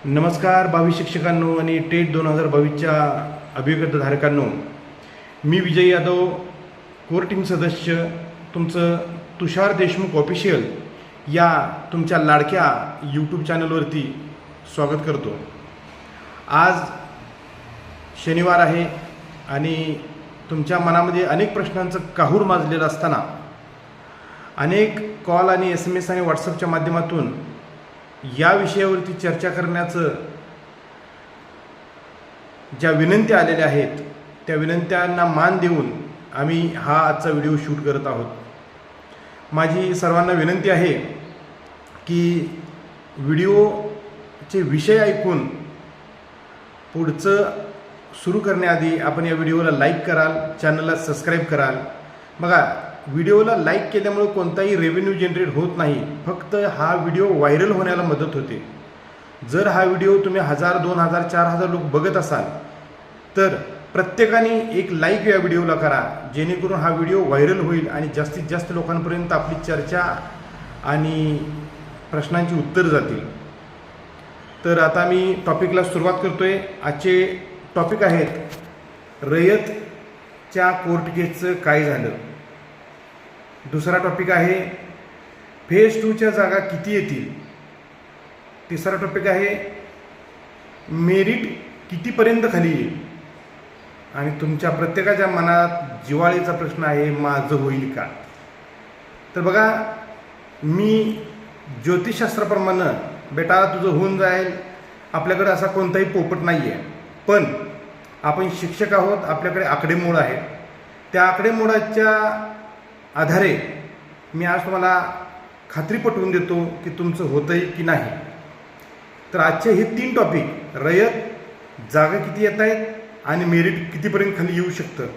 नमस्कार भावी शिक्षकांनो आणि टेट 2022च्या अभियोग्यताधारकांनो, मी विजय यादव, कोर टीम सदस्य, तुमचं तुषार देशमुख ऑफिशियल या तुमच्या लाडक्या यूट्यूब चॅनलवरती स्वागत करतो. आज शनिवार आहे आणि तुमच्या मनामध्ये अनेक प्रश्नांचं काहूर माजलेलं असताना अनेक कॉल आणि SMS आणि व्हॉट्सअपच्या माध्यमातून या विषयावरती चर्चा करण्याचं ज्या विनंत्या आलेल्या आहेत त्या विनंत्यांना मान देऊन आम्ही हा आजचा व्हिडिओ शूट करत आहोत. माझी सर्वांना विनंती आहे की व्हिडिओचे विषय ऐकून पुढचं सुरू करण्याआधी आपण या व्हिडिओला लाईक कराल, चॅनलला सबस्क्राईब कराल. बघा, व्हिडिओला लाईक केल्यामुळे कोणताही रेव्हेन्यू जनरेट होत नाही, फक्त हा व्हिडिओ व्हायरल होण्याला मदत होते. जर हा व्हिडिओ तुम्ही 1000, 2000, 4000 लोक बघत असाल तर प्रत्येकाने एक लाईक या व्हिडिओला करा, जेणेकरून हा व्हिडिओ व्हायरल होईल आणि जास्तीत जास्त लोकांपर्यंत आपली चर्चा आणि प्रश्नांची उत्तर जातील. तर आता मी टॉपिकला सुरुवात करतोय. आजचे टॉपिक आहेत रयतच्या कोर्ट केसचं काय झालं. दुसरा टॉपिक आहे फेज 2च्या जागा किती येतील. तिसरा टॉपिक आहे मेरिट कितीपर्यंत खाली येईल. आणि तुमच्या प्रत्येकाच्या मनात जिव्हाळीचा प्रश्न आहे, माझं होईल का. तर बघा, मी ज्योतिषशास्त्राप्रमाणे बेटा तुझं होऊन जाईल, आपल्याकडे असा कोणताही पोपट नाही आहे. पण आपण शिक्षक आहोत, आपल्याकडे आकडेमोड आहे. त्या आकडेमोडाच्या आधारे मी आज तुम्हाला खात्री पटवून देतो की तुमचं होतंय की नाही. तर आजचे हे 3 टॉपिक, रयत, जागा किती येत आहेत आणि मेरिट कितीपर्यंत खाली येऊ शकतं,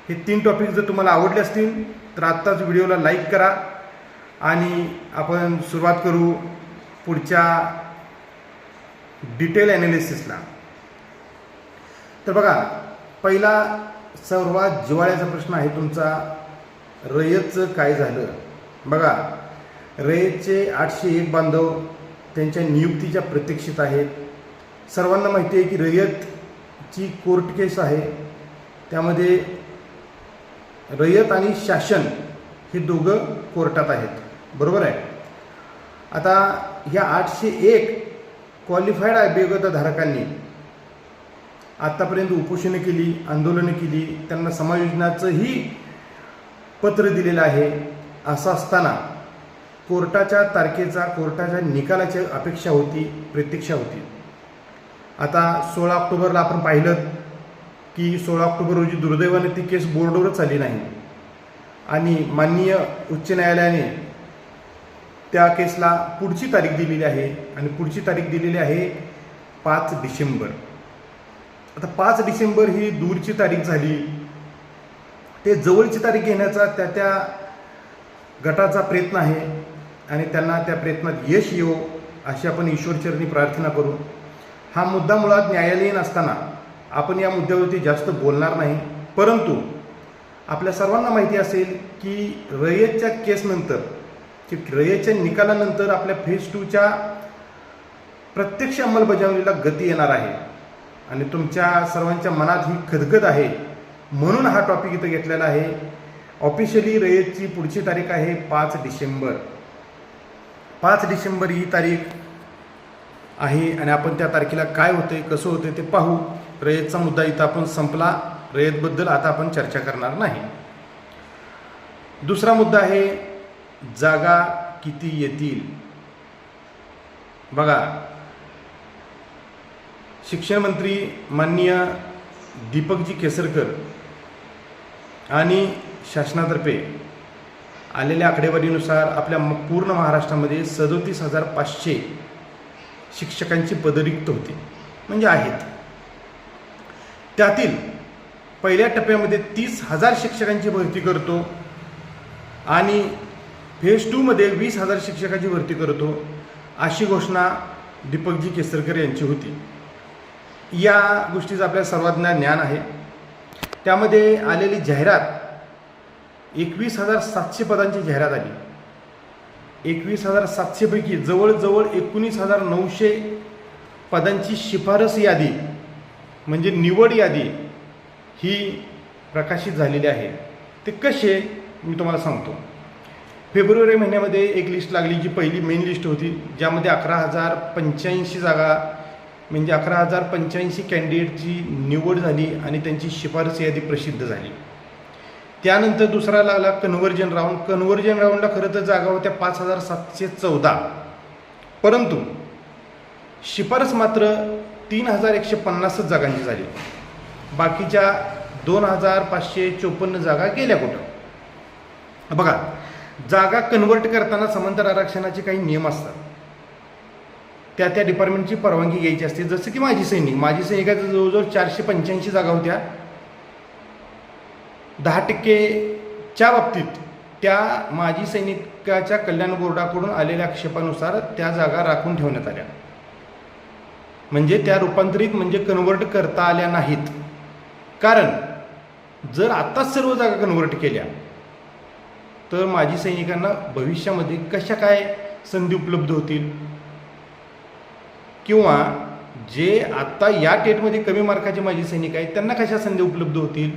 हे 3 टॉपिक जर तुम्हाला आवडले असतील तर आत्ताच व्हिडिओला लाईक करा आणि आपण सुरुवात करू पुढच्या डिटेल ॲनालिसिसला. तर बघा, पहिला सर्वात जिव्हाळ्याचा प्रश्न आहे तुमचा, रयतचं काय झालं. बघा, रयतचे 801 बांधव त्यांच्या नियुक्तीच्या प्रतीक्षेत आहेत. सर्वांना माहिती आहे की रयतची कोर्ट केस आहे, त्यामध्ये रयत आणि शासन हे दोघं कोर्टात आहेत, बरोबर आहे. आता ह्या 801 क्वालिफाईड अभियोग्यताधारकांनी आत्तापर्यंत उपोषणं केली, आंदोलनं केली, त्यांना समायोजनाचंही पत्र दिलेलं आहे. असं असताना कोर्टाच्या तारखेचा, कोर्टाच्या निकालाची अपेक्षा होती, प्रतीक्षा होती. आता 16 ऑक्टोबरला आपण पाहिलं की 16 ऑक्टोबर रोजी दुर्दैवाने ती केस बोर्डवरच आली नाही आणि माननीय उच्च न्यायालयाने त्या केसला पुढची तारीख दिलेली आहे आणि पुढची तारीख दिलेली आहे 5 डिसेंबर. आता 5 डिसेंबर ही दूरची तारीख झाली. ते जवळची तारीख घेण्याचा त्या गटाचा प्रयत्न आहे आणि त्यांना त्या प्रयत्नात यश येवो अशी आपण ईश्वरचरणी प्रार्थना करू. हा मुद्दा मुळात न्यायालयीन असताना आपण या मुद्द्यावरती जास्त बोलणार नाही, परंतु आपल्या सर्वांना माहिती असेल की रयतच्या केसनंतर, की रयतच्या निकालानंतर आपल्या फेज 2च्या प्रत्यक्ष अंमलबजावणीला गती येणार आहे आणि तुमच्या सर्वांच्या मनात ही खदखद आहे, म्हणून हा टॉपिक इथं घेतलेला आहे. ऑफिशियली रयतची पुढची तारीख आहे 5 डिसेंबर. 5 डिसेंबर ही तारीख आहे आणि आपण त्या तारखेला काय होते, कसं होते ते पाहू. रयतचा मुद्दा इथं आपण संपला. रयतबद्दल आता आपण चर्चा करणार नाही. दुसरा मुद्दा आहे जागा किती येतील. बघा, शिक्षण मंत्री माननीय दीपकजी केसरकर आणि शासनातर्फे आलेल्या आकडेवारीनुसार आपल्या पूर्ण महाराष्ट्रामध्ये 37,500 शिक्षकांची पदं रिक्त होती, म्हणजे आहेत. त्यातील पहिल्या टप्प्यामध्ये 30,000 शिक्षकांची भरती करतो आणि फेज 2मध्ये 20,000 शिक्षकांची भरती करतो, अशी घोषणा दीपकजी केसरकर यांची होती. या गोष्टीचं आपल्या सर्वांना ज्ञान आहे. त्यामध्ये आलेली जाहिरात 21,700 पदांची जाहिरात आली. 21,700 पैकी जवळजवळ 19,900 पदांची शिफारस यादी म्हणजे निवड यादी ही प्रकाशित झालेली आहे. ते कसे मी तुम्हाला सांगतो. फेब्रुवारी महिन्यामध्ये एक लिस्ट लागली, जी पहिली मेन लिस्ट होती, ज्यामध्ये 11,085 जागा म्हणजे 11,085 कॅन्डिडेटची निवड झाली आणि त्यांची शिफारस यादी प्रसिद्ध झाली. त्यानंतर दुसरा लागला कन्व्हर्जन राऊंड. कन्व्हर्जन राऊंडला खरं तर जागा होत्या 5,714, परंतु शिफारस मात्र 3,150 जागांची झाली. बाकीच्या 2,554 जागा गेल्या कुठं. बघा, जागा कन्वर्ट करताना समांतर आरक्षणाचे काही नियम असतात. त्या डिपार्टमेंटची परवानगी घ्यायची असते. जसं की माजी सैनिकाचं जवळजवळ 485 जागा होत्या. 10%च्या बाबतीत त्या माजी सैनिकाच्या कल्याण बोर्डाकडून आलेल्या आक्षेपानुसार त्या जागा राखून ठेवण्यात आल्या. म्हणजे त्या रूपांतरित म्हणजे कन्वर्ट करता आल्या नाहीत. कारण जर आत्ताच सर्व जागा कन्वर्ट केल्या तर माजी सैनिकांना भविष्यामध्ये कशा काय संधी उपलब्ध होतील, किंवा जे आत्ता या टेटमध्ये कमी मार्काचे माजी सैनिक आहेत त्यांना कशा संधी उपलब्ध होतील,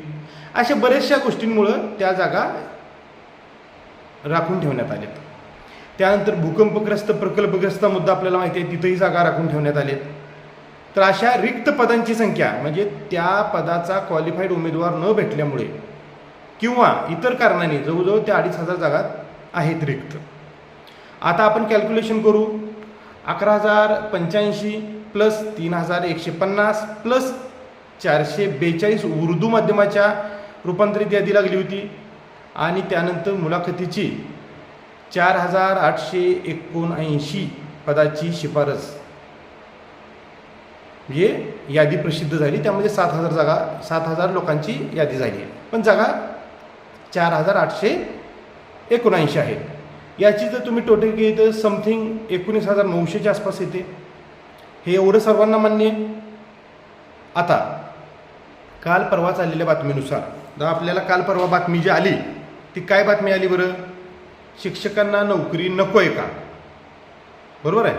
अशा बऱ्याचशा गोष्टींमुळं त्या जागा राखून ठेवण्यात आल्यात. त्यानंतर भूकंपग्रस्त प्रकल्पग्रस्त मुद्दा आपल्याला माहिती आहे, तिथंही जागा राखून ठेवण्यात आल्यात. तर अशा रिक्त पदांची संख्या म्हणजे त्या पदाचा क्वालिफाईड उमेदवार न भेटल्यामुळे किंवा इतर कारणाने जवळजवळ त्या 2,500 जागा आहेत रिक्त. आता आपण कॅल्क्युलेशन करू. 11,085 प्लस 3,150 प्लस 442 उर्दू माध्यमाच्या रूपांतरित यादी लागली होती, आणि त्यानंतर मुलाखतीची 4,879 पदाची शिफारस म्हणजे यादी प्रसिद्ध झाली. त्यामध्ये 7,000 लोकांची यादी झाली, पण जागा 4,879 आहेत. याची जर तुम्ही टोटल केली तर समथिंग 19,900च्या आसपास येते. हे एवढं सर्वांना मान्य आहे. आता काल परवा चाललेल्या बातमीनुसार आपल्याला काल परवा बातमी जी आली ती काय बातमी आली बरं? शिक्षकांना नोकरी नको आहे का? बरोबर आहे.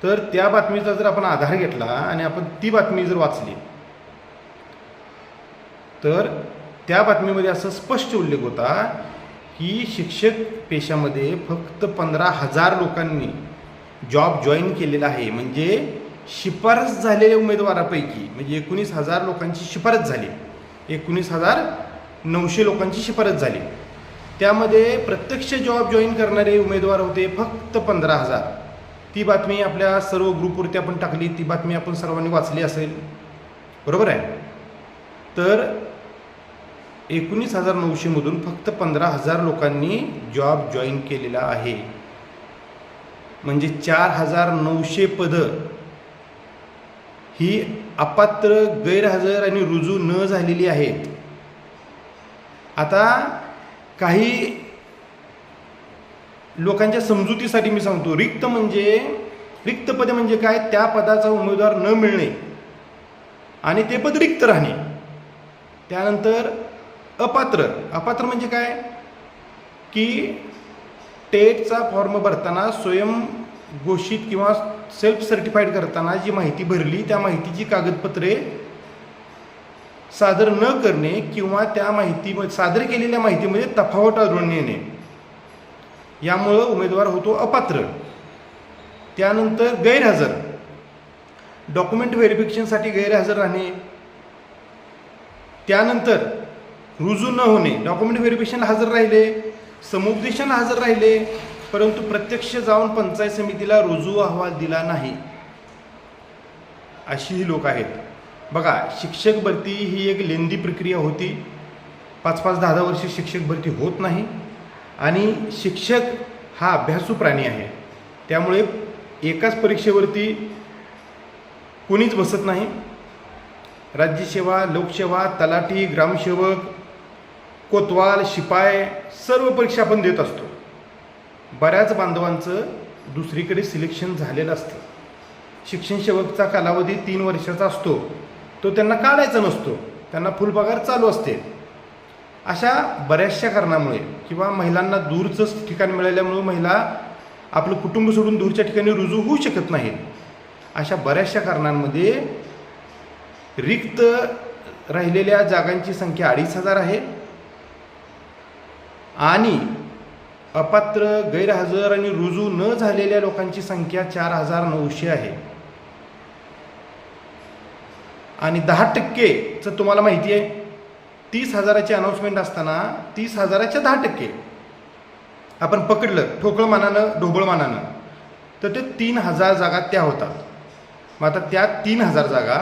तर त्या बातमीचा जर आपण आधार घेतला आणि आपण ती बातमी जर वाचली तर त्या बातमीमध्ये असं स्पष्ट उल्लेख होता की शिक्षक पेशामध्ये फक्त 15,000 लोकांनी जॉब जॉईन केलेला आहे. म्हणजे शिफारस झालेल्या उमेदवारापैकी म्हणजे 19,000 लोकांची शिफारस झाली, 19,900 लोकांची शिफारस झाली. त्यामध्ये प्रत्यक्ष जॉब जॉईन करणारे उमेदवार होते फक्त 15,000. ती बातमी आपल्या सर्व ग्रुपवरती आपण टाकली, ती बातमी आपण सर्वांनी वाचली असेल, बरोबर आहे. तर 19,900 मधून फक्त 15,000 लोकांनी जॉब जॉईन केलेला आहे. म्हणजे 4,900 पदं ही अपात्र, गैरहजर आणि रुजू न झालेली आहेत. आता काही लोकांच्या समजुतीसाठी मी सांगतो, रिक्त पदे म्हणजे काय? त्या पदाचा उमेदवार न मिळणे आणि ते पद रिक्त राहणे. त्यानंतर अपात्र म्हणजे काय? की टेटचा फॉर्म भरताना स्वयं घोषित किंवा सेल्फ सर्टिफाईड करताना जी माहिती भरली त्या माहितीची कागदपत्रे सादर न करणे किंवा त्या सादर केलेल्या माहितीमध्ये तफावत आढळून येणे, यामुळं उमेदवार होतो अपात्र. त्यानंतर गैरहजर, डॉक्युमेंट व्हेरिफिकेशनसाठी गैरहजर राहणे. त्यानंतर रुजू न होणे, डॉक्युमेंट व्हेरिफिकेशनला हजर राहिले, समुपदेशनला हजर राहिले, परंतु प्रत्यक्ष जाऊन पंचायत समितीला रुजू अहवाल दिला नाही, अशीही लोक आहेत. बघा, शिक्षक भरती ही एक लेंदी प्रक्रिया होती. 5-5, 10-10 वर्ष शिक्षक भरती होत नाही आणि शिक्षक हा अभ्यासू प्राणी आहे. त्यामुळे एकाच परीक्षेवरती कोणीच बसत नाही. राज्यसेवा, लोकसेवा, तलाठी, ग्रामसेवक, कोतवाल, शिपाई सर्व परीक्षा आपण देत असतो. बऱ्याच बांधवांचं दुसरीकडे सिलेक्शन झालेलं असतं. शिक्षण सेवकचा कालावधी 3 वर्षाचा असतो, तो त्यांना काढायचा नसतो, त्यांना फुल पगार चालू असते. अशा बऱ्याचशा कारणामुळे किंवा महिलांना दूरचं ठिकाण मिळाल्यामुळे महिला आपलं कुटुंब सोडून दूरच्या ठिकाणी रुजू होऊ शकत नाहीत. अशा बऱ्याचशा कारणांमध्ये रिक्त राहिलेल्या जागांची संख्या 2,500 आहे आणि अपात्र, गैरहजर आणि रुजू न झालेल्या लोकांची संख्या 4,900 आहे. आणि 10%चं तुम्हाला माहिती आहे, 30,000ची अनाऊन्समेंट असताना 30,000च्या 10% आपण पकडलं ठोकळ मानानं, ढोबळ मानानं, तर ते 3,000 जागा त्या होतात. मग आता त्या 3,000 जागा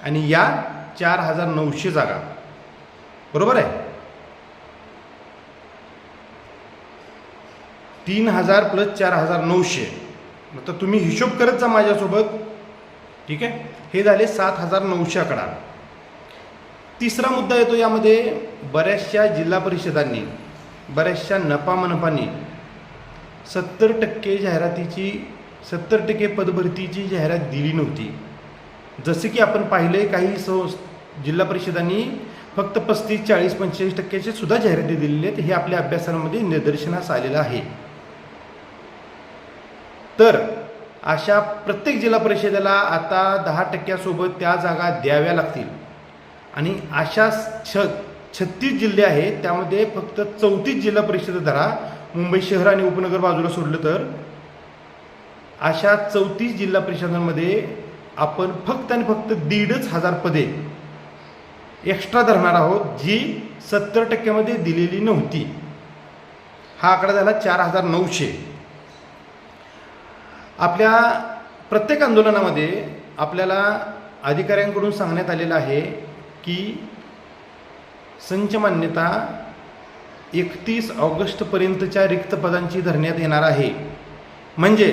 आणि या 4,900 जागा, बरोबर आहे. 3,000 + 4,900. तर तुम्ही हिशोब करत जा माझ्यासोबत, ठीक आहे. हे झाले 7,900 आकडा. तिसरा मुद्दा येतो यामध्ये, बऱ्याचशा जिल्हा परिषदांनी, बऱ्याचशा नपा मनपांनी 70% जाहिरातीची, 70% पदभरतीची जाहिरात दिली नव्हती. जसे की आपण पाहिले काही जिल्हा परिषदांनी फक्त 35, 40, 45% सुद्धा जाहिराती दिलेल्या आहेत. हे आपल्या अभ्यासामध्ये निदर्शनास आलेलं आहे. तर अशा प्रत्येक जिल्हा परिषदेला आता 10% सोबत त्या जागा द्याव्या लागतील. आणि अशा 36 जिल्हे आहेत, त्यामध्ये फक्त 34 जिल्हा परिषद धरा, मुंबई शहर आणि उपनगर बाजूला सोडलं तर, अशा 34 जिल्हा परिषदांमध्ये आपण फक्त आणि फक्त 1,500 पदे एक्स्ट्रा धरणार आहोत, जी 70% दिलेली नव्हती. हा आकडा झाला 4,900. आपल्या प्रत्येक आंदोलनामध्ये आपल्याला अधिकाऱ्यांकडून सांगण्यात आलेलं आहे की संच मान्यता 31 ऑगस्टपर्यंतच्या रिक्त पदांची धरण्यात येणार आहे. म्हणजे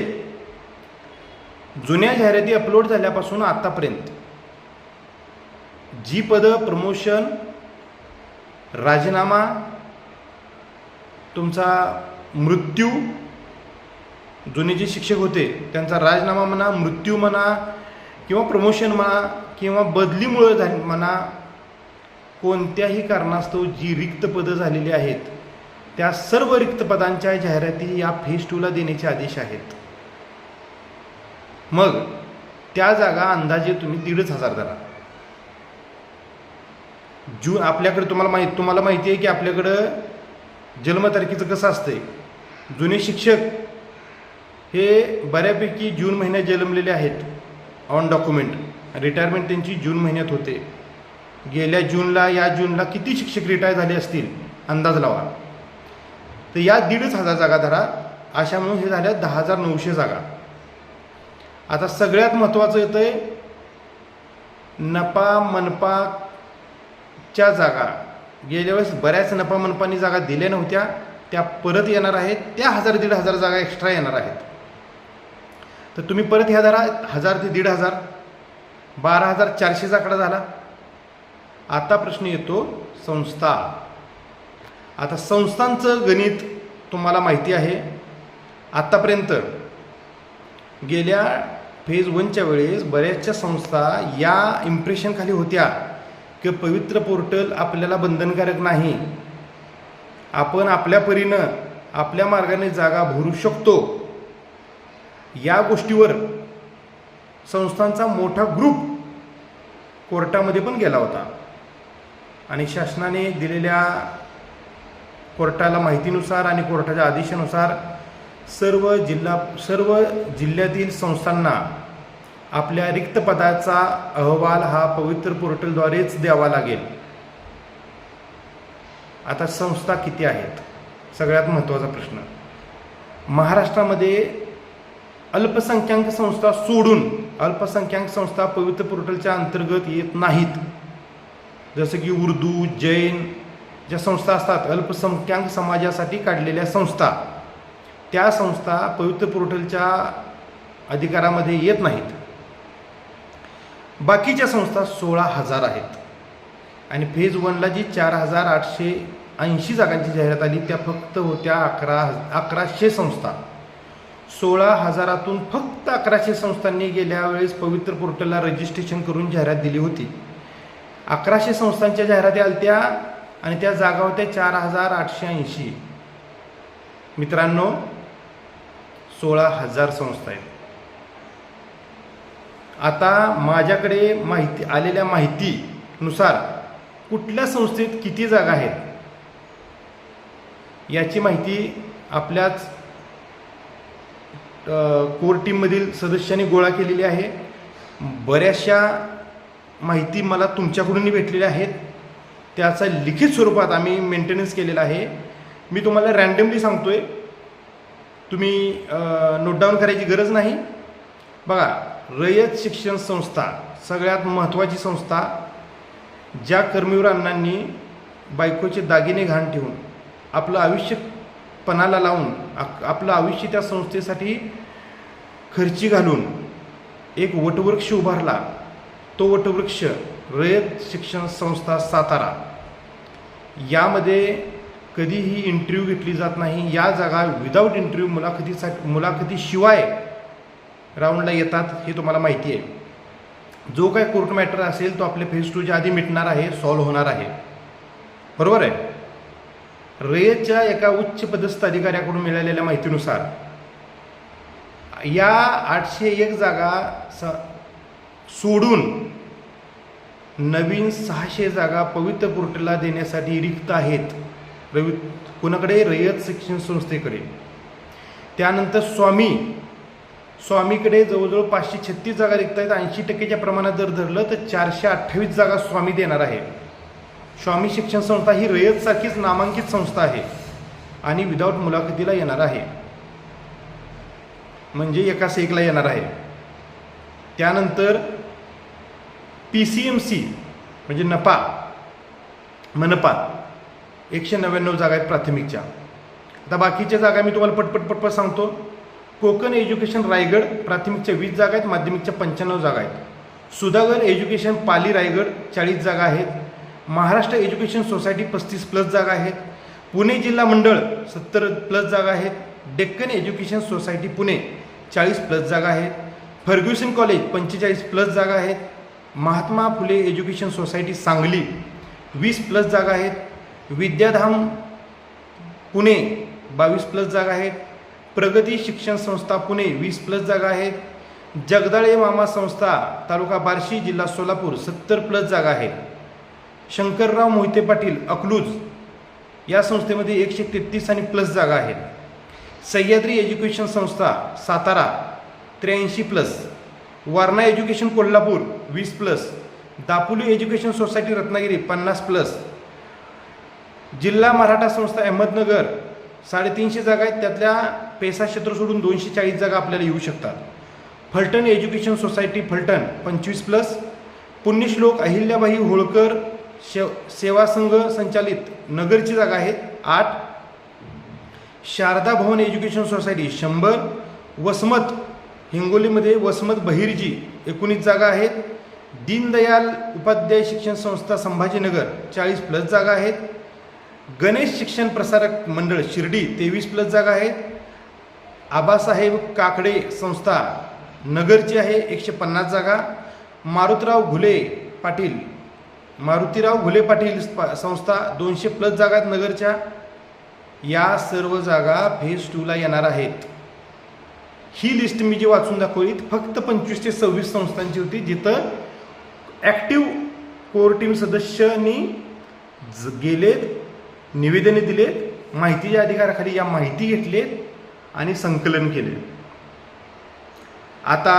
जुन्या जाहिराती अपलोड झाल्यापासून आतापर्यंत जी पदं प्रमोशन, राजीनामा, तुमचा मृत्यू, जुने जे शिक्षक होते त्यांचा राजीनामा म्हणा, मृत्यू म्हणा, किंवा प्रमोशन म्हणा, किंवा बदलीमुळे म्हणा, कोणत्याही कारणास्तव जी रिक्त पदं झालेली आहेत त्या सर्व रिक्त पदांच्या जाहिराती या फेज 2ला देण्याचे आदेश आहेत. मग त्या जागा अंदाजे तुम्ही 1,500 धरा. आपल्याकडे तुम्हाला माहिती आहे की आपल्याकडं जन्मतारखेचं कसं असतंय. जुने शिक्षक हे बऱ्यापैकी जून महिन्यात जन्मलेले आहेत ऑन डॉक्युमेंट. रिटायरमेंट त्यांची जून महिन्यात होते. गेल्या जूनला, या जूनला किती शिक्षक रिटायर झाले असतील अंदाज लावा. तर या 1,500 जागा धरा. अशा म्हणून हे झाल्या 10,900 जागा. आता सगळ्यात महत्त्वाचं येतं आहे, नपा मनपाच्या जागा गेल्या वेळेस बऱ्याच नपा मनपानी जागा दिल्या नव्हत्या, त्या परत येणार आहेत. त्या 1,000-1,500 जागा एक्स्ट्रा येणार आहेत. तर तुम्ही परत ह्या धरा, 1,000 ते 1,500, 12,400 आकडा झाला. आता प्रश्न येतो संस्था. आता संस्थांचं गणित तुम्हाला माहिती आहे. आत्तापर्यंत गेल्या फेज 1च्या वेळेस बऱ्याचशा संस्था या इम्प्रेशन खाली होत्या की पवित्र पोर्टल आपल्याला बंधनकारक नाही, आपण आपल्या परीनं आपल्या मार्गाने जागा भरू शकतो. या गोष्टीवर संस्थांचा मोठा ग्रुप कोर्टामध्ये पण गेला होता आणि शासनाने दिलेल्या कोर्टाला माहितीनुसार आणि कोर्टाच्या आदेशानुसार सर्व जिल्ह्यातील संस्थांना आपल्या रिक्त पदाचा अहवाल हा पवित्र पोर्टलद्वारेच द्यावा लागेल. आता संस्था किती आहेत? सगळ्यात महत्त्वाचा प्रश्न. महाराष्ट्रामध्ये अल्पसंख्याक संस्था सोडून अल्पसंख्याक संस्था पवित्र पोर्टलच्या अंतर्गत येत नाहीत. जसं की उर्दू, जैन ज्या संस्था असतात, अल्पसंख्याक समाजासाठी काढलेल्या संस्था, त्या संस्था पवित्र पोर्टलच्या अधिकारामध्ये येत नाहीत. बाकीच्या संस्था 16,000 आहेत. आणि फेज 1ला जी 4,880 जागांची जाहिरात आली त्या फक्त होत्या 1100 संस्था. 16,000तून फक्त 1100 संस्थांनी गेल्या वेळेस पवित्र पोर्टलला रजिस्ट्रेशन करून जाहिरात दिली होती. 1100 संस्थांच्या जाहिराती आल्या आणि त्या जागा होत्या 4,880. मित्रांनो, 16,000 संस्था आहेत. आता माझ्याकडे आलेल्या माहितीनुसार कुठल्या संस्थेत किती जागा आहेत याची माहिती आपल्याच कोर टीममधील सदस्यांनी गोळा केलेली आहे. बऱ्याचशा माहिती मला तुमच्याकडूनही भेटलेल्या आहेत. त्याचा लिखित स्वरूपात आम्ही मेंटेनन्स केलेला आहे. मी तुम्हाला रँडमली सांगतोय, तुम्ही नोट डाऊन करायची गरज नाही. बघा, रयत शिक्षण संस्था सगळ्यात महत्त्वाची संस्था, ज्या कर्मवीर अण्णांनी बायकोचे दागिने घाण ठेवून आपलं आयुष्य पणाला लावून आपलं आयुष्य त्या संस्थेसाठी खर्ची घालून एक वटवृक्ष उभारला. तो वटवृक्ष रयत शिक्षण संस्था सातारा. यामध्ये कधीही इंटरव्ह्यू घेतली जात नाही. या जागा विदाऊट इंटरव्ह्यू मुलाखतीशिवाय राऊंडला येतात, हे तुम्हाला माहिती आहे. जो काय कोर्ट मॅटर असेल तो आपल्या फेज 2च्या आधी मिटणार आहे, सॉल्व्ह होणार आहे. बरोबर आहे. रयतच्या एका उच्च पदस्थ अधिकाऱ्याकडून मिळालेल्या माहितीनुसार या 801 जागा सोडून नवीन 600 जागा पवित्र पोर्टलला देण्यासाठी रिक्त आहेत. कोणाकडे? रयत शिक्षण संस्थेकडे. त्यानंतर स्वामीकडे जवळजवळ 536 जागा रिक्त आहेत. 80% प्रमाणात जर धरलं तर 428 जागा स्वामी देणार आहे. स्वामी शिक्षण संस्था ही रयतसारखीच नामांकित संस्था आहे आणि विदाऊट मुलाखतीला येणार आहे, म्हणजे एका सेकला येणार आहे. त्यानंतर PCMC म्हणजे मनपा 199 जागा आहेत प्राथमिकच्या. आता बाकीच्या जागा मी तुम्हाला पटपट सांगतो. कोकण एज्युकेशन रायगड प्राथमिकच्या 20 जागा आहेत, माध्यमिकच्या 95 जागा आहेत. सुधागर एज्युकेशन पाली रायगड 40 जागा आहेत. महाराष्ट्र एज्युकेशन सोसायटी 35+ जागा आहेत. पुणे जिल्हा मंडळ 70+ जागा आहेत. डेक्कन एज्युकेशन सोसायटी पुणे 40+ जागा आहेत. फर्ग्युसन कॉलेज 45+ जागा आहेत. महात्मा फुले एज्युकेशन सोसायटी सांगली 20+ जागा आहेत. विद्याधाम पुणे 22+ जागा आहेत. प्रगती शिक्षण संस्था पुणे 20+ जागा आहेत. जगदाळे मामा संस्था तालुका बार्शी जिल्हा सोलापूर 70+ जागा आहेत. शंकरराव मोहिते पाटील अकलूज या संस्थेमध्ये 133 आणि प्लस जागा आहेत. सह्याद्री एज्युकेशन संस्था Satara 83+. Warna education Kolhapur 20+. Dapoli education society Ratnagiri 50+. जिल्हा मराठा संस्था अहमदनगर 350 जागा आहेत. त्यातल्या पेसा क्षेत्र सोडून 240 जागा आपल्याला येऊ शकतात. Phaltan education society Phaltan 25+. पुण्यश्लोक अहिल्याबाई होळकर सेवा संघ संचालित नगरची जागा आहेत 8. शारदा भवन एज्युकेशन सोसायटी 100. वसमत हिंगोलीमध्ये वसमत बहिर्जी 19 जागा आहेत. दीनदयाल उपाध्याय शिक्षण संस्था संभाजीनगर 40+ जागा आहेत. गणेश शिक्षण प्रसारक मंडळ शिर्डी 23+ जागा आहेत. आबासाहेब काकडे संस्था नगरची आहे 150 जागा. मारुतीराव घुले पाटील संस्था 200+ जागा आहेत नगरच्या. या सर्व जागा फेज 2ला येणार आहेत. ही लिस्ट मी जी वाचून दाखवली फक्त 25 ते 26 संस्थांची होती, जिथं ॲक्टिव्ह कोर टीम सदस्यांनी गेलेत, निवेदने दिलेत, माहितीच्या अधिकाराखाली या माहिती घेतलेत आणि संकलन केले. आता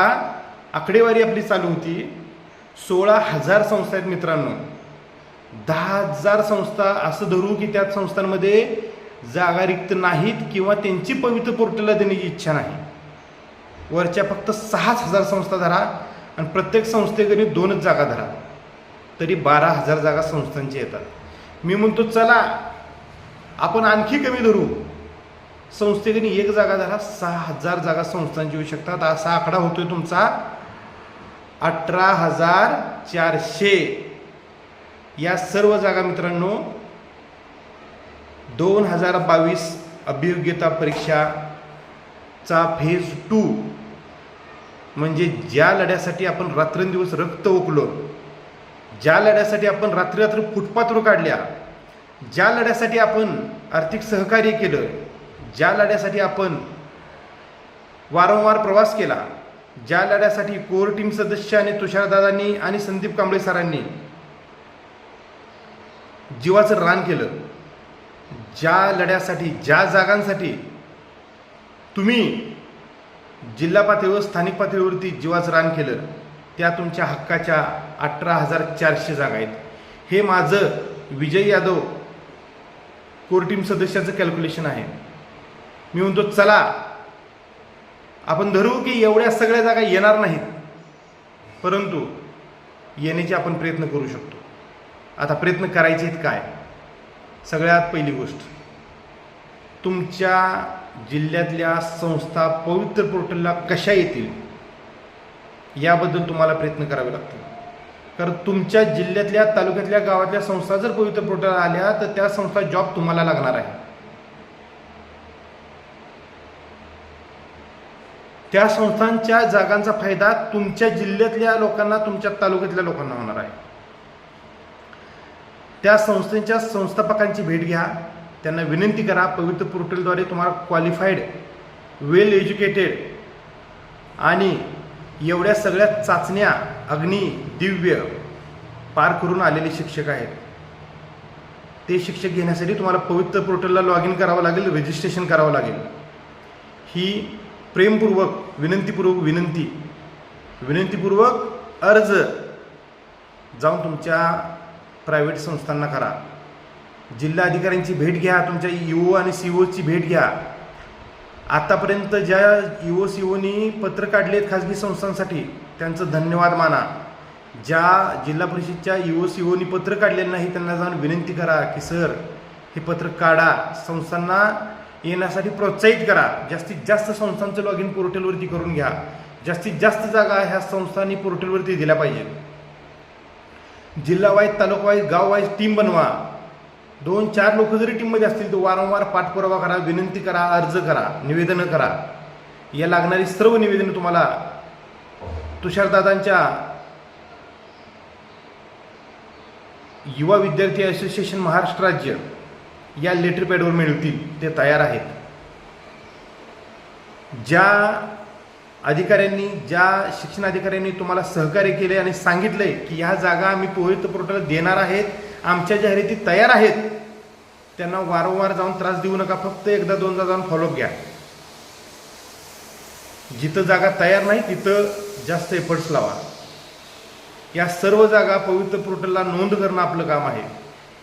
आकडेवारी आपली चालू होती. 16,000 संस्था आहेत मित्रांनो. 10,000 संस्था असं धरू की त्या संस्थांमध्ये जागा रिक्त नाहीत किंवा त्यांची पवित्र पोर्टलला देण्याची इच्छा नाही. वरच्या फक्त 6,000 संस्था धरा आणि प्रत्येक संस्थेकडे 2च जागा धरा, तरी 12,000 जागा संस्थांची येतात. मी म्हणतो चला आपण आणखी कमी धरू, संस्थेकडे 1 जागा धरा, 6,000 जागा संस्थांची येऊ शकतात. असा आकडा होतोय तुमचा 18,400. या सर्व जागा मित्रांनो 2022 अभियोग्यता परीक्षाचा फेज 2 म्हणजे ज्या लढ्यासाठी आपण रात्रंदिवस रक्त ओकलो, ज्या लढ्यासाठी आपण रात्री फुटपाथवर काढल्या, ज्या लढ्यासाठी आपण आर्थिक सहकार्य केलं, ज्या लढ्यासाठी आपण वारंवार प्रवास केला, ज्या लढ्यासाठी कोर टीम सदस्य आणि तुषारदादांनी आणि संदीप कांबळे सरांनी जीवाचं रान केलं, ज्या लढ्यासाठी, ज्या जागांसाठी तुम्ही जिल्हा पातळीवर, स्थानिक पातळीवरती जीवाचं रान केलं, त्या तुमच्या हक्काच्या 18,400 जागा आहेत. हे माझं Vijay Yadav core team सदस्याचं calculation आहे. मी म्हणतो चला आपण धरू की एवढ्या सगळ्या जागा येणार नाहीत, परंतु येण्याचे आपण प्रयत्न करू शकतो. आता प्रयत्न करायचे आहेत काय? सगळ्यात पहिली गोष्ट, तुमच्या जिल्ह्यातल्या संस्था पवित्र पोर्टलला कशा येतील याबद्दल तुम्हाला प्रयत्न करावे लागतील. कारण तुमच्या जिल्ह्यातल्या, तालुक्यातल्या, गावातल्या संस्था जर पवित्र पोर्टलला आल्या तर त्या संस्था जॉब तुम्हाला लागणार आहे. त्या संस्थांच्या जागांचा फायदा तुमच्या जिल्ह्यातल्या लोकांना, तुमच्या तालुक्यातल्या लोकांना होणार आहे. त्या संस्थेच्या संस्थापकांची भेट घ्या, त्यांना विनंती करा, पवित्र पोर्टलद्वारे तुम्हाला क्वालिफाईड, वेल एज्युकेटेड आणि एवढ्या सगळ्या चाचण्या अग्नी दिव्य पार करून आलेले शिक्षक आहेत. ते शिक्षक घेण्यासाठी तुम्हाला पवित्र पोर्टलला लॉग इन करावं लागेल, रजिस्ट्रेशन करावं लागेल. ही प्रेमपूर्वक विनंतीपूर्वक अर्ज जाऊन तुमच्या प्रायव्हेट संस्थांना करा. जिल्हा अधिकाऱ्यांची भेट घ्या, तुमच्या ईओ आणि सीओची भेट घ्या. आतापर्यंत ज्या ईओ सीओनी पत्र काढलेत खाजगी संस्थांसाठी त्यांचं धन्यवाद माना. ज्या जिल्हा परिषदच्या ईओ सीओनी पत्र काढलेलं नाही त्यांना जाऊन विनंती करा की सर हे पत्र काढा, संस्थांना येण्यासाठी प्रोत्साहित करा. जास्तीत जास्त संस्थांचं लॉग इन पोर्टलवरती करून घ्या. जास्तीत जास्त जागा ह्या संस्थांनी पोर्टलवरती दिल्या पाहिजेत. जिल्हावाईज, तालुकावाईज, गाववाईज टीम बनवा. 2-4 लोक जरी टीममध्ये असतील तर वारंवार पाठपुरावा करा, विनंती करा, अर्ज करा, निवेदनं करा. या लागणारी सर्व निवेदनं तुम्हाला तुषारदादांच्या युवा विद्यार्थी असोसिएशन महाराष्ट्र राज्य या लेटर पॅडवर मिळतील. ते तयार आहेत. ज्या अधिकाऱ्यांनी, ज्या शिक्षण अधिकाऱ्यांनी तुम्हाला सहकार्य केले आणि सांगितलंय की ह्या जागा आम्ही पवित्र पोर्टलला देणार आहेत, आमच्या जाहिराती तयार आहेत, त्यांना वारंवार जाऊन त्रास देऊ नका. फक्त एकदा दोनदा जाऊन फॉलोअप घ्या. जिथं जागा तयार नाही तिथं जास्त एफर्ट्स लावा. या सर्व जागा पवित्र पोर्टलला नोंद करणं आपलं काम आहे.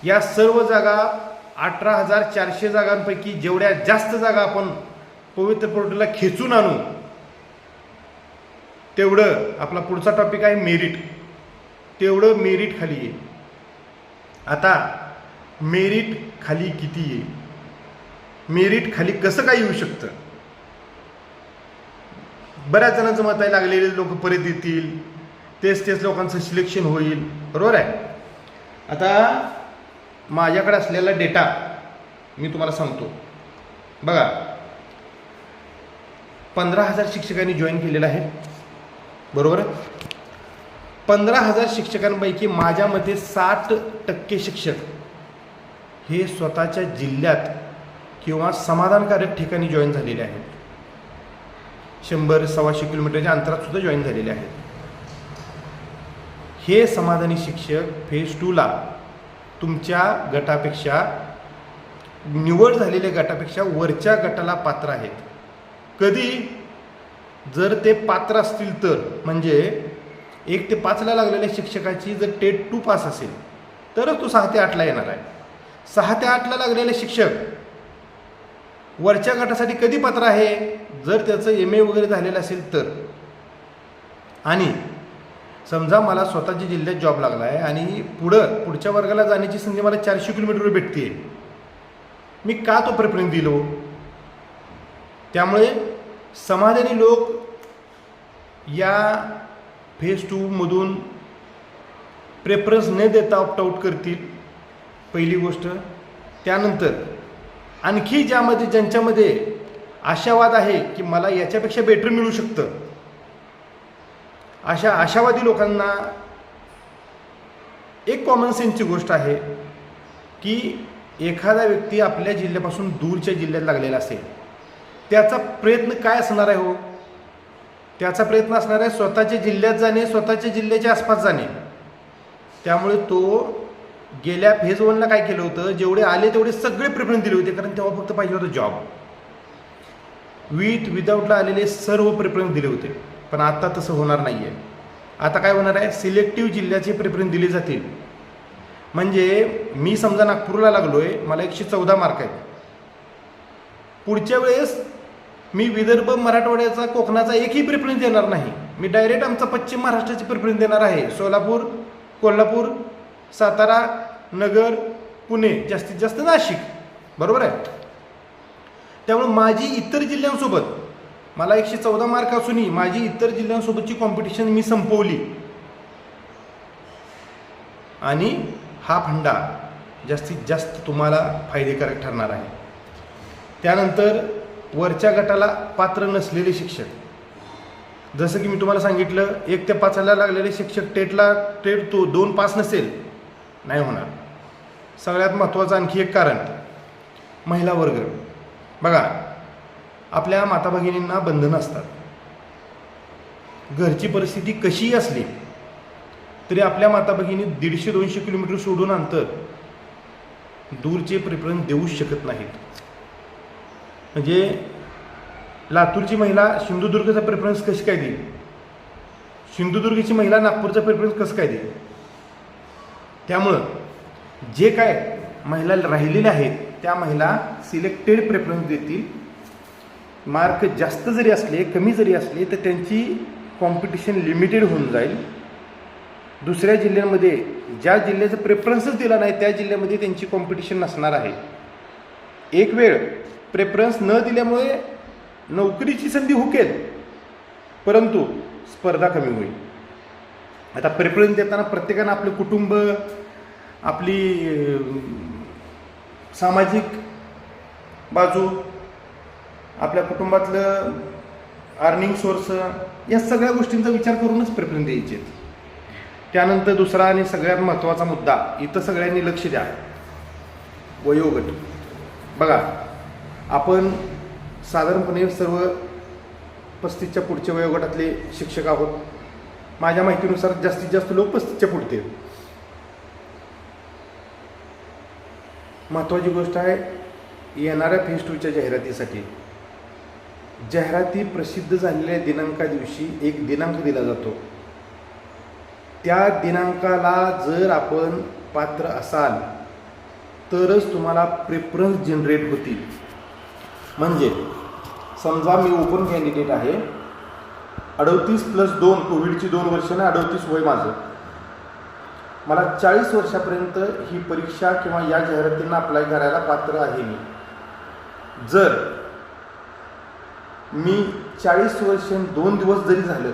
या सर्व जागा 18,400 जागांपैकी जेवढ्या जास्त जागा आपण पवित्र पोर्टलला खेचून आणू तेवढं, आपला पुढचा टॉपिक आहे मेरिट, तेवढं मेरिट खाली येईल. आता मेरिट खाली किती येईल, मेरिट खाली कसं काय येऊ शकतं? बऱ्याच जणांचं मत आहे लागलेले लोक परत येतील, तेच लोकांचं सिलेक्शन होईल, बरोबर आहे. आता माझ्याकडे असलेला डेटा मी तुम्हाला सांगतो. बघा, 15,000 शिक्षकांनी जॉईन केलेलं आहे, बरोबर. 15,000 शिक्षकांपैकी माझ्या मते 60% शिक्षक हे स्वतःच्या जिल्ह्यात किंवा समाधानकारक ठिकाणी जॉईन झालेले आहेत. 100-125 किलोमीटरच्या अंतरात सुद्धा जॉईन झालेले आहेत. हे समाधानी शिक्षक फेज 2ला तुमच्या गटापेक्षा, निवड झालेल्या गटापेक्षा वरच्या गटाला पात्र आहेत. कधी जर ते पात्र असतील तर, म्हणजे 1 ते 5ला लागलेल्या शिक्षकाची जर टेट 2 पास असेल तरच तो 6 ते 8ला येणार आहे. 6 ते 8ला लागलेले शिक्षक वरच्या गटासाठी कधी पात्र आहे? जर त्याचं MA वगैरे झालेलं असेल तर. आणि समजा मला स्वतःच्या जिल्ह्यात जॉब लागला आहे आणि पुढच्या वर्गाला जाण्याची संधी मला 400 किलोमीटरवर भेटते, मी का तो प्रेफरन्स दिलो? त्यामुळे समाधानी लोक या फेज 2मधून प्रेफरन्स न देता ऑप्ट आऊट करतील, पहिली गोष्ट. त्यानंतर आणखी ज्यांच्यामध्ये आशावाद आहे की मला याच्यापेक्षा बेटर मिळू शकतं, अशा आशावादी लोकांना एक कॉमन सेन्सची गोष्ट आहे की एखादा व्यक्ती आपल्या जिल्ह्यापासून दूरच्या जिल्ह्यात लागलेला असेल, त्याचा प्रयत्न काय असणार आहे हो? त्याचा प्रयत्न असणार आहे स्वतःच्या जिल्ह्यात जाणे, स्वतःच्या जिल्ह्याच्या आसपास जाणे. त्यामुळे तो गेल्या फेज 1ला काय केलं होतं, जेवढे आले तेवढे सगळे प्रेफरन्स दिले होते, कारण तेव्हा फक्त पाहिजे होतं जॉब. विदाऊटला आलेले सर्व प्रेफरन्स दिले होते. पण आता तसं होणार नाही आहे. आता काय होणार आहे, सिलेक्टिव्ह जिल्ह्याचे प्रेफरन्स दिले जातील. म्हणजे मी समजा नागपूरला लागलो आहे, मला 114 मार्क आहेत. पुढच्या वेळेस मी विदर्भ, मराठवाड्याचा, कोकणाचा एकही प्रेफरन्स देणार नाही. मी डायरेक्ट आमचा पश्चिम महाराष्ट्राची प्रेफरन्स देणार आहे. सोलापूर, कोल्हापूर, सातारा, नगर, पुणे, जास्तीत जास्त नाशिक. बरोबर आहे. त्यामुळे माझी इतर जिल्ह्यांसोबत, मला 114 मार्क असूनही माझी इतर जिल्ह्यांसोबतची कॉम्पिटिशन मी संपवली. आणि हा फंडा जास्तीत जास्त तुम्हाला फायदेकारक ठरणार आहे. त्यानंतर वरच्या गटाला पात्र नसलेले शिक्षक, जसं की मी तुम्हाला सांगितलं 1 ते 5ला लागलेले शिक्षक टेट 2 पास नसेल, नाही होणार. सगळ्यात महत्त्वाचं आणखी एक कारण, महिला वर्ग. बघा, आपल्या माता भगिनींना बंधनं असतात. घरची परिस्थिती कशीही असली तरी आपल्या माता भगिनी 150-200 किलोमीटर सोडून अंतर दूरचे प्रेफरन्स देऊ शकत नाहीत. म्हणजे लातूरची महिला सिंधुदुर्गचा प्रेफरन्स कशी काय देईल, सिंधुदुर्गची महिला नागपूरचा प्रेफरन्स कसं काय देईल. त्यामुळं जे काय महिला राहिलेल्या आहेत त्या महिला सिलेक्टेड प्रेफरन्स देतील. मार्क जास्त जरी असले, कमी जरी असले, तर त्यांची कॉम्पिटिशन लिमिटेड होऊन जाईल. दुसऱ्या जिल्ह्यांमध्ये, ज्या जिल्ह्याचा प्रेफरन्सच दिला नाही त्या जिल्ह्यामध्ये त्यांची कॉम्पिटिशन नसणार आहे. एक वेळ प्रेफरन्स न दिल्यामुळे नोकरीची संधी हुकेल, परंतु स्पर्धा कमी होईल. आता प्रेफरन्स देताना प्रत्येकानं आपले कुटुंब, आपली सामाजिक बाजू, आपल्या कुटुंबातलं अर्निंग सोर्स, या सगळ्या गोष्टींचा विचार करूनच प्रेफरन्स द्यायचे. त्यानंतर दुसरा आणि सगळ्यात महत्त्वाचा मुद्दा, इथं सगळ्यांनी लक्ष द्या, वयोगट. बघा, आपण साधारणपणे सर्व 35च्या पुढच्या वयोगटातले शिक्षक आहोत. माझ्या माहितीनुसार जास्तीत जास्त लोक 35च्या पुढचे. महत्त्वाची गोष्ट आहे, येणाऱ्या फेज 2च्या जाहिरातीसाठी जाहिराती प्रसिद्ध झालेल्या दिनांका दिवशी एक दिनांक दिला जातो. त्या दिनांकाला जर आपण पात्र असाल तरच तुम्हाला प्रेफरन्स जनरेट होतील. म्हणजे समजा मी ओपन कॅन्डिडेट आहे, 38+2 कोविडची 2 वर्ष ना, 38 वय माझं, मला 40 वर्षापर्यंत ही परीक्षा किंवा या जाहिरातींना अप्लाय करायला पात्र आहे मी. जर मी 40 वर्ष 2 दिवस जरी झालं,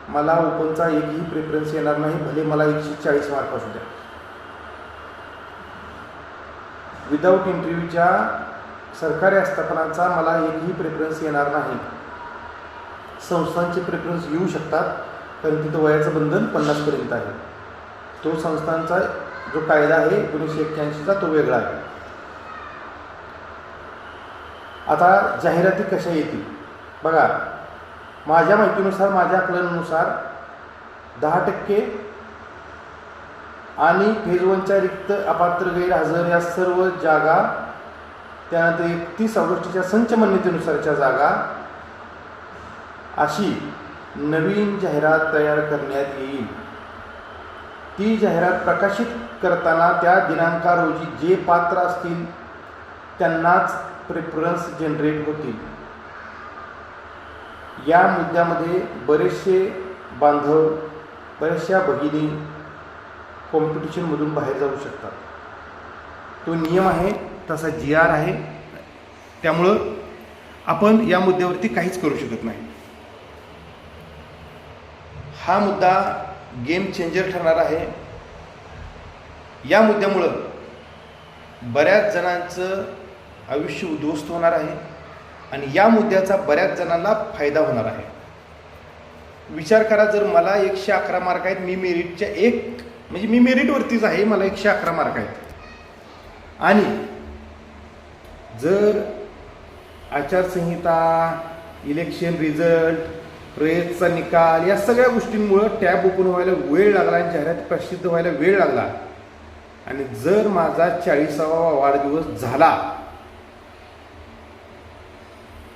मला ओपनचा एकही प्रेफरन्स येणार नाही, भले मला 140 मार्क असू द्या. विदाऊट इंटरव्ह्यूच्या सरकारी आस्थापनाचा मला एकही प्रेफरन्स येणार नाही. संस्थांचे प्रेफरन्स येऊ शकतात, कारण तिथं वयाचं बंधन 50पर्यंत आहे. तो संस्थांचा जो कायदा आहे 1981चा, तो वेगळा आहे. आता जाहिराती कशा येतील बघा, माझ्या माहितीनुसार, माझ्या आकलनानुसार 10% आणि फेज 1च्या रिक्त, अपात्र, गैरहजर या सर्व जागा, त्यानंतर 31 ऑगस्टच्या संच मान्यतेनुसारच्या जागा, अशी नवीन जाहिरात तयार करण्यात येईल. ती जाहिरात प्रकाशित करताना त्या दिनांका रोजी जे पात्र असतील त्यांनाच प्रेफरन्स जनरेट होतील. या मुद्द्यामध्ये बरेचसे बांधव, बऱ्याचशा भगिनी कॉम्पिटिशनमधून बाहेर जाऊ शकतात. तो नियम आहे, तसा GR आहे. त्यामुळं आपण या मुद्द्यावरती काहीच करू शकत नाही. हा मुद्दा गेम चेंजर ठरणार आहे. या मुद्द्यामुळं बऱ्याच जणांचं आयुष्य उद्ध्वस्त होणार आहे आणि या मुद्द्याचा बऱ्याच जणांना फायदा होणार आहे. विचार करा, जर मला 111 मार्क आहेत, मी मेरिटच्या म्हणजे मी मेरिटवरतीच आहे, मला 111 मार्क आहेत, आणि जर आचारसंहिता इलेक्शन रिझल्ट, रेसचा निकाल, या सगळ्या गोष्टींमुळं टॅब ओपन व्हायला वेळ लागला आणि जाहिरात प्रसिद्ध व्हायला वेळ लागला. आणि जर माझा 40वा वाढदिवस झाला,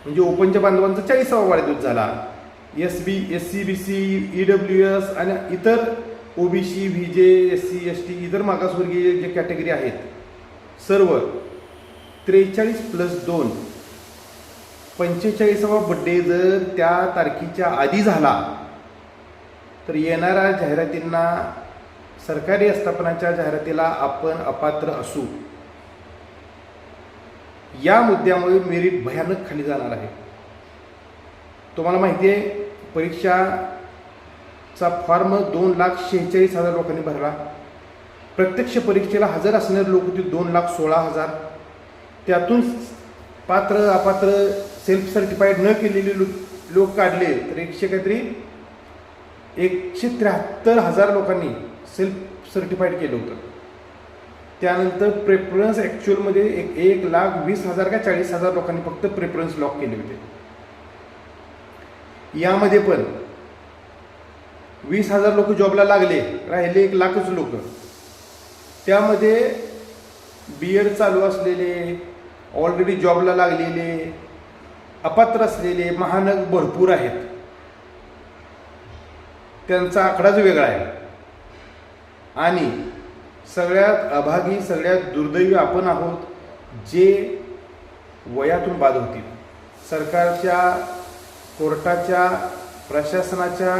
म्हणजे ओपनच्या बांधवांचा 40वा वाढदिवस झाला, SB, SC, BC, EWS आणि इतर OBC, VJ, SC, ST, इतर मागासवर्गीय जे कॅटेगरी आहेत सर्व 43+2 45वा बड्डे जर त्या तारखेच्या आधी झाला तर येणाऱ्या जाहिरातींना, सरकारी आस्थापनाच्या जाहिरातीला आपण अपात्र असू. या मुद्द्यामुळे मेरिट भयानक खाली जाणार आहे. तुम्हाला माहिती आहे, परीक्षाचा फॉर्म 2,46,000 लोकांनी भरला. प्रत्यक्ष परीक्षेला हजर असणारे लोक होते 2,16,000. त्यातून पात्र अपात्र सेल्फ सर्टिफाईड न केलेले लोक काढले तर 173,000 लोकांनी सेल्फ सर्टिफाईड केलं होतं. त्यानंतर प्रेफरन्स ॲक्च्युअलमध्ये 1,20,000 का 40,000 लोकांनी फक्त प्रेफरन्स लॉक केले होते. यामध्ये पण 20,000 लोक जॉबला लागले, राहिले 1,00,000च लोक. त्यामध्ये BEd चालू असलेले, ऑलरेडी जॉबला लागलेले, अपात्र असलेले महानग भरपूर आहेत. त्यांचा आकडाच वेगळा आहे. आणि सगळ्यात अभागी, सगळ्यात दुर्दैवी आपण आहोत जे वयातून बाद होतील. सरकारच्या, कोर्टाच्या, प्रशासनाच्या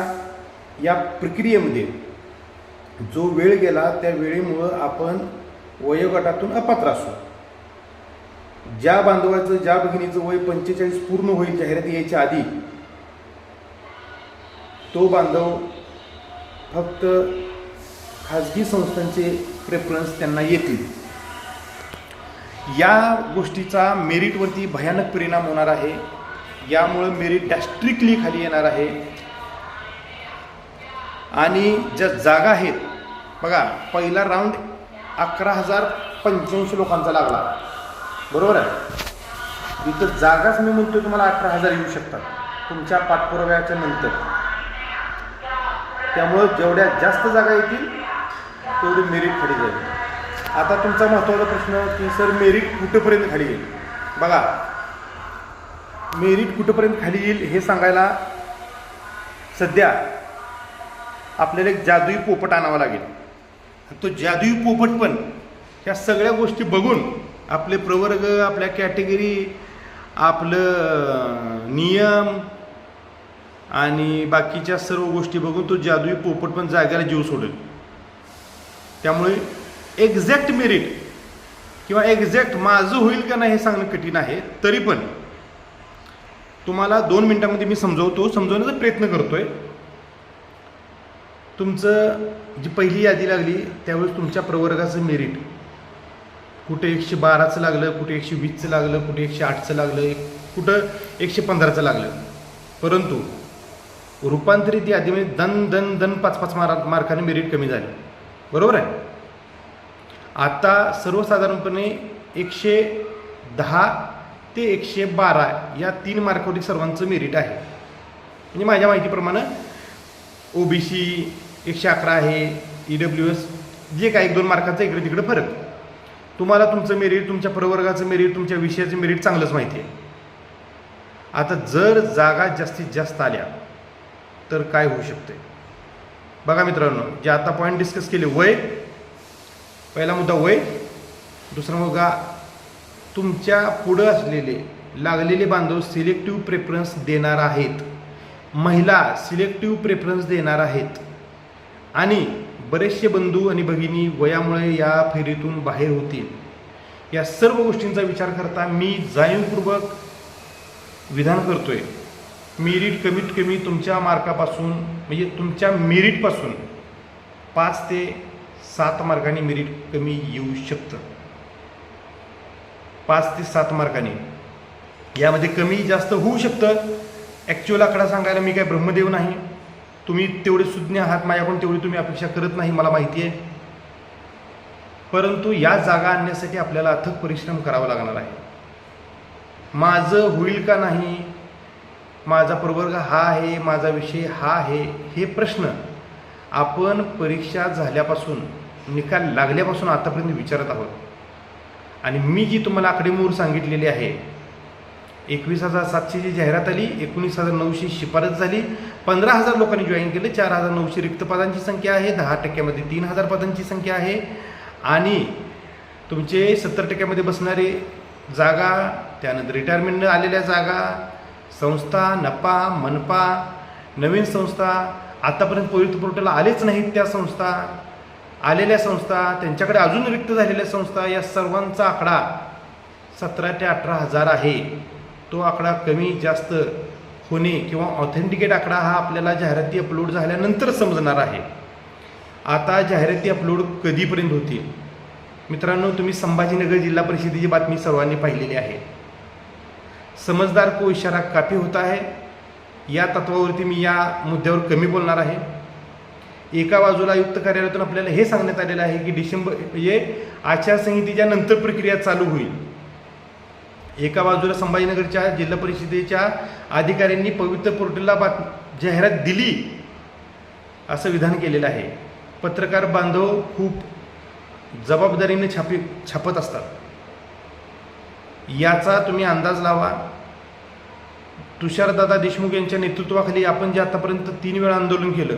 या प्रक्रियेमध्ये जो वेळ गेला त्या वेळेमुळं आपण वयोगटातून अपात्र असू. ज्या बांधवाचं, ज्या भगिनीचं वय 45 पूर्ण होईल जाहिराती यायच्या आधी, तो बांधव फक्त खाजगी संस्थांचे प्रेफरन्स त्यांना येतील. या गोष्टीचा मेरिटवरती भयानक परिणाम होणार आहे. यामुळं मेरिट ड्रॅस्टिकली खाली येणार आहे. आणि ज्या जागा आहेत बघा, पहिला राऊंड 11,085 लोकांचा लागला, बरोबर आहे. इथं जागाच मी म्हणतो तुम्हाला 18,000 येऊ शकतात तुमच्या पाठपुराव्याच्या नंतर. त्यामुळं जेवढ्या जास्त जागा येतील तेवढी मेरिट खाली जाईल. आता तुमचा महत्त्वाचा प्रश्न की सर मेरिट कुठंपर्यंत खाली येईल. बघा, मेरिट कुठंपर्यंत खाली येईल हे सांगायला सध्या आपल्याला एक जादुई पोपट आणावा लागेल. तो जादुई पोपट पण ह्या सगळ्या गोष्टी बघून, आपले प्रवर्ग, आपल्या कॅटेगरी, आपलं नियम आणि बाकीच्या सर्व गोष्टी बघून तो जादुई पोपट पण जाग्याला जीव सोडेल. त्यामुळे एक्झॅक्ट मेरिट किंवा एक्झॅक्ट माझं होईल का नाही हे सांगणं कठीण आहे. तरी पण तुम्हाला 2 मिनिटांमध्ये मी समजवण्याचा प्रयत्न करतोय. तुमचं जी पहिली यादी लागली त्यावेळेस तुमच्या प्रवर्गाचं मेरिट कुठे 112चं लागलं, कुठे 120चं लागलं, कुठे 108चं लागलं, कुठं 115चं लागलं. परंतु रूपांतरित यादीमध्ये दन 5-5 मार्काने मेरिट कमी झाले, बरोबर आहे. आता सर्वसाधारणपणे 110 ते 112 या 3 मार्कावरील सर्वांचं मेरिट आहे. म्हणजे माझ्या माहितीप्रमाणे OBC 111 आहे, EWS जे काय 1-2 मार्काचा इकडे तिकडे फरक. तुम्हाला तुमचं मेरिट, तुमच्या प्रवर्गाचं मेरिट, तुमच्या विषयाचं मेरिट चांगलंच माहिती आहे. आता जर जागा जास्तीत जास्त आल्या तर काय होऊ शकते बघा मित्रांनो. जे आता पॉईंट डिस्कस केले, वय, पहिला मुद्दा वय, दुसरा मुद्दा तुमच्या पुढं असलेले लागलेले बांधव सिलेक्टिव्ह प्रेफरन्स देणार आहेत, महिला सिलेक्टिव्ह प्रेफरन्स देणार आहेत. आणि बरेचसे बंधू आणि भगिनी वयामुळे या फेरीतून बाहेर होतील. या सर्व गोष्टींचा विचार करता मी जाणीवपूर्वक विधान करतोय, मेरिट कमीत कमी तुमच्या मार्कापासून, म्हणजे तुमच्या मेरिटपासून 5 ते 7 मार्कांनी मेरिट कमी येऊ शकतं. 5 ते 7 मार्कांनी यामध्ये कमी जास्त होऊ शकतं. ॲक्च्युअल आकडा सांगायला मी काय ब्रह्मदेव नाही. तुम्ही तेवढे सुज्ञ आहात, माझ्याकडून तेवढी तुम्ही अपेक्षा करत नाही, मला माहिती आहे. परंतु या जागा आणण्यासाठी आपल्याला अथक परिश्रम करावा लागणार आहे. माझं होईल का नाही माझा प्रवर्ग हा आहे, माझा विषय हा आहे, हे प्रश्न आपण परीक्षा झाल्यापासून, निकाल लागल्यापासून आतापर्यंत विचारत आहोत. आणि मी जी तुम्हाला आकडेमोड सांगितलेली आहे, 21,700ची जाहिरात आली, 19,900 शिफारस झाली, 15,000 लोकांनी जॉईन केलं, 4,900 रिक्त पदांची संख्या आहे, 10% 3,000 पदांची संख्या आहे, आणि तुमचे 70% बसणारे जागा, त्यानंतर रिटायरमेंटनं आलेल्या जागा, संस्था, नपा, मनपा, नवीन संस्था, आतापर्यंत पवित्र पोर्टलला आलेच नाहीत त्या संस्था, आलेल्या संस्था, त्यांच्याकडे अजून रिक्त झालेल्या संस्था, या सर्वांचा आकडा 17,000 ते 18,000 आहे. तो आकडा कमी जास्त होणे किंवा ऑथेंटिकेट आकडा हा आपल्याला जाहिराती अपलोड झाल्यानंतर समजणार आहे. आता जाहिराती अपलोड कधीपर्यंत होतील? मित्रांनो, तुम्ही संभाजीनगर जिल्हा परिषदेची बातमी सर्वांनी पाहिलेली आहे. समजदार को इशारा काफी होता है, या तत्वावरती मी या मुद्द्यावर कमी बोलणार आहे. एका बाजूला आयुक्त कार्यालयातून आपल्याला हे सांगण्यात आलेलं आहे की डिसेंबर म्हणजे आचारसंहितेच्या नंतर प्रक्रिया चालू होईल. एका बाजूला संभाजीनगरच्या जिल्हा परिषदेच्या अधिकाऱ्यांनी पवित्र पोर्टलला जाहिरात दिली असं विधान केलेलं आहे. पत्रकार बांधव खूप जबाबदारीने छापत असतात. याचा तुम्ही अंदाज लावा. तुषारदादा देशमुख यांच्या नेतृत्वाखाली आपण जे आतापर्यंत 3 वेळा आंदोलन केलं,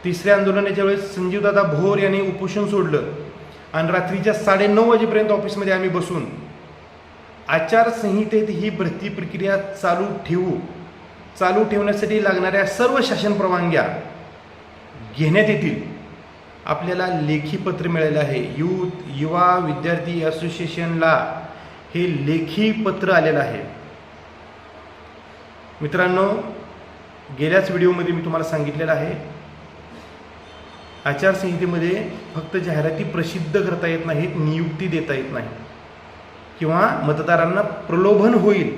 तिसऱ्या आंदोलनाच्या वेळेस संजीवदादा भोर यांनी उपोषण सोडलं आणि रात्रीच्या 9:30 वाजेपर्यंत ऑफिसमध्ये आम्ही बसून आचारसंहितेत ही भरती प्रक्रिया चालू ठेवण्यासाठी लागणाऱ्या सर्व शासन परवानग्या घेण्यात येतील. आपल्याला लेखी पत्र मिळालं आहे. युवा विद्यार्थी असोसिएशनला हे लेखी पत्र आलेलं आहे. मित्रांनो, गेल्याच व्हिडिओमध्ये मी तुम्हाला सांगितलेलं आहे, आचारसंहितेमध्ये फक्त जाहिराती प्रसिद्ध करता येत नाहीत, नियुक्ती देता येत नाही किंवा मतदारांना प्रलोभन होईल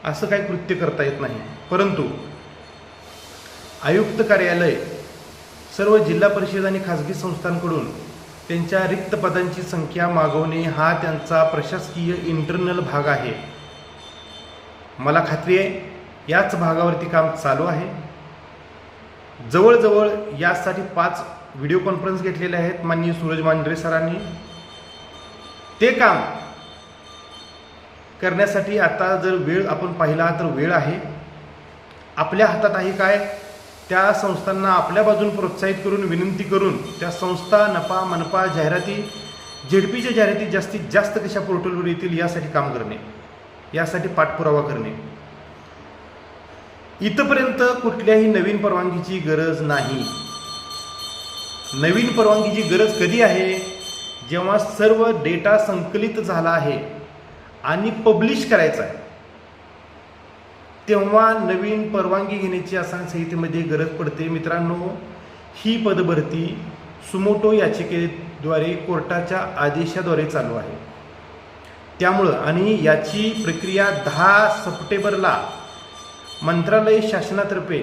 असं काही कृत्य करता येत नाही. परंतु आयुक्त कार्यालय सर्व जिल्हा परिषद आणि खाजगी संस्थांकडून त्यांच्या रिक्त पदांची संख्या मागवणे हा त्यांचा प्रशासकीय इंटरनल भाग आहे. मला खात्री आहे याच भागावरती काम चालू आहे. जवळजवळ यासाठी 5 व्हिडिओ कॉन्फरन्स घेतलेले आहेत माननीय सूरज मांढरे सरांनी. ते काम करण्यासाठी आता जर वेळ आपण पाहिला तर वेळ आहे. आपल्या हातात आहे काय? त्या संस्थांना आपल्या बाजून प्रोत्साहित करून, विनंती करून त्या संस्था, नपा, मनपा जाहिराती, झेडपीच्या जाहिराती जास्तीत जास्त कशा पोर्टलवर येतील यासाठी काम करणे, यासाठी पाठपुरावा करणे. इथपर्यंत कुठल्याही नवीन परवानगीची गरज नाही. नवीन परवानगीची गरज कधी आहे? जेव्हा सर्व डेटा संकलित झाला आहे आणि पब्लिश करायचा आहे, तेव्हा नवीन परवानगी घेण्याची आचारसंहितेमध्ये गरज पडते. मित्रांनो, ही पदभरती सुमोटो याचिकेद्वारे कोर्टाच्या आदेशाद्वारे चालू आहे. त्यामुळं आणि याची प्रक्रिया 10 सप्टेंबरला मंत्रालय शासनातर्फे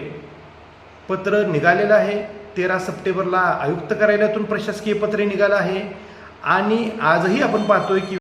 पत्र निघालेलं आहे. 13 सप्टेंबरला आयुक्त कार्यालयातून प्रशासकीय पत्र निघालं आहे आणि आजही आपण पाहतोय की